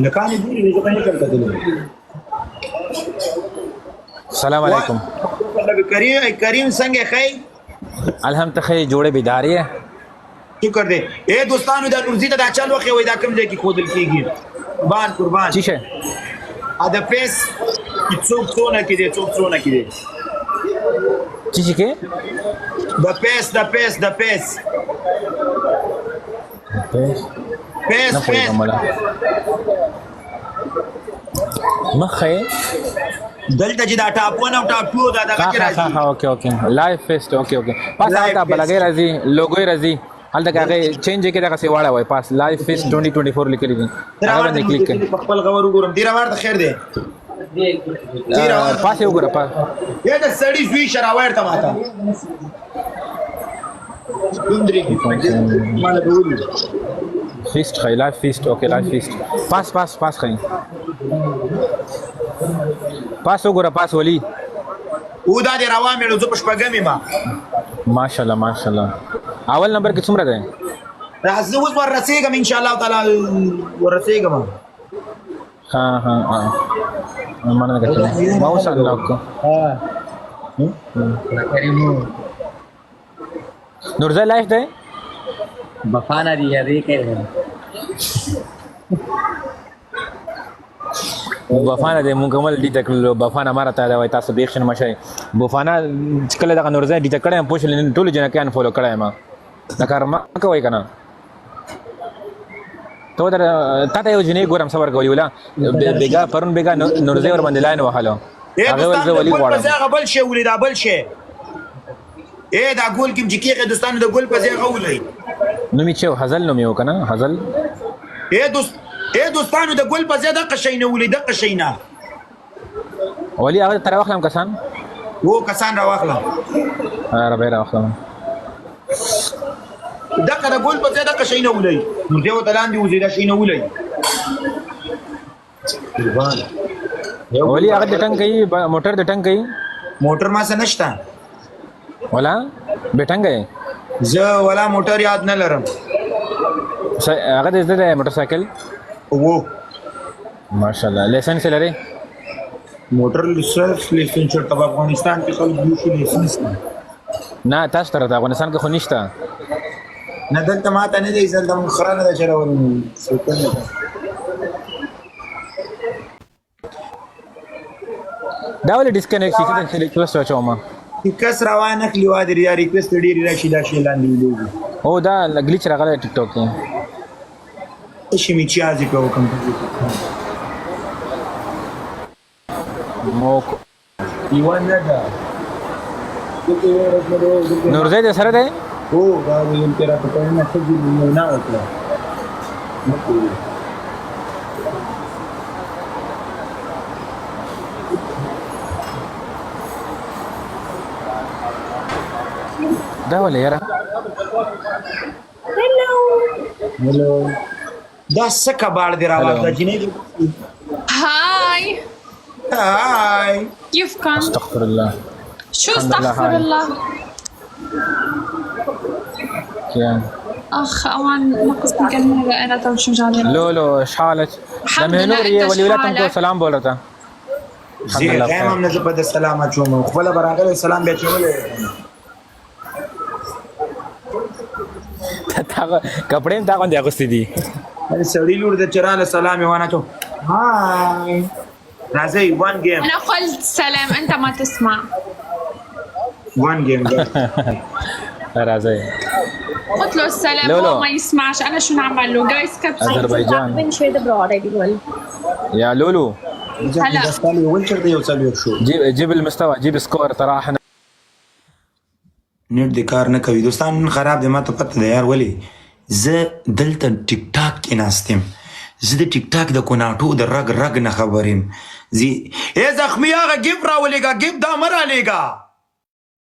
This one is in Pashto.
لکانې ګوري زه به نه کړم کتلی السلام علیکم کریم څنګه ښی الحمد خیر جوړه بیداری ہے شکر دی اے دوستانو دا نورزی ته دا چل وخی وای دا کوم ځای کې ښودل کېږي قربان چی شی د فیس څوک څونه کې دی څوک څونه کې دی چی چی کې د پیس نه پوهېږم مله مخه دلته چې دا ټاپ 1 او ټاپ 2 دا دغه کې راځي ها اوکې لایف فیسټ اوکې پاس هلته بلګې راځي لوګوی راځي هلته هغه چینج کې دغه سی واړه وای پاس لایف فیسټ 2024 لیکلي دي هغه باندې کلیک کړئ په خپل غور وګورم ډیر ورته خیر دی پاس یو ګره پاس یا د سړی زوی شراویر ته ماته دوندري مال به ولي فیسټ خی لایف فیسټ اوکې لایف فیسټ پاس خی پاس وګوره پاس ولی او دا دی روان مې زه په شپږمې ما ماشاءالله اول نمبر کې څومره ده راځه اوس ورسېږم ان شاء الله تعالی ورسېږم ها مننه کتل ماوس انلاک کو نورزه لایف ده بفانا دی یادې کوي بفانا د مکمل دي تکلو بفانا مارته دا وای تاسو بیخ شنه مشي بفانا کله دغه نورزه دي تکړه پوښل ټول جن کان فالو کړه ما دا کار ما کوي کنه ته در ته یو جنې ګورم صبر کوي ولا بیګا پرون بیګا نورزه ور باندې لاین وهاله هغه ول ولي غواړم بل شي ولې دا بل شي اے دا ګول کې چې کېږي دوستانو د ګول په ځای غولای نو می چې هزل نو میو کنه هزل اے دوستانو د ګول په ځای د قشینه ولې د قشینه ولی هغه تر واخلم کسان وو کسان را واخلم ربه را واخلم دغه د ګول په ځای د قشینه ولې نو دیو تلاندې وزید شینه ولې ولی هغه د ټنګ کوي موټر د ټنګ کوي موټر ما سره نشته ولا بیٹنګ زه ولا موټر یاد نه لرم هغه د موټر سایکل وو ماشاءالله لیسنس لري موټر لیسنس چرته په افغانستان کې خلک یو شي لیسنس نه تاسو تر افغانستان کې خو نشته نه دلته ماته نه دی زل د مخرانه د چرول سوتل دا ولې ډیسکنیکټ شي چې ریکوست واچوم کس روانه کلی و دی ریکوست ډیری راشي دا شی لاندې ویلو او دا لګلیچ راغلی ټیک ټاک کې شي می چازي کو کوم مو ایوان نه دا نورزه دې سره ده او دا ویم چې را په نه څه دی نه وکړه دا ولې یاره هلو دا څه کباړ دی راوړل دا جنې هاي كيفكم؟ استغفر الله شو استغفر الله؟ كيان اخ اوان نقص نكلمه انا تو شو جالي لولو ايش حالك؟ الحمد لما لله، نور أنت ولي شو ولاتكم حالك؟ سلام بول رہا تھا زه هم نه زبد السلام اچوم خپل براغله سلام بیا چولې کپڑے تا باندې اغوستې دي سړی لور د چراله سلام وانه چو هاي راځي وان گیم انا قلت سلام انت ما تسمع وان گیم راځي قلت له السلام لولو. هو ما يسمعش انا شو نعمل له جايز كبس اذربيجان من شوي دبر already well. يا لولو هلا. دستاني ولچر دی وصل شو جيب المستوى جيب سكور ترى احنا نیټ د کار نه کوي دوستان خراب دی ما ته پته ده یار ولی زه دلته ټیک ټاک کې ناستم زه د ټیک ټاک د کوناټو د رګ نه خبریم زی ای زخمی هغه گیف راولېګا گیف دا مرا لېګا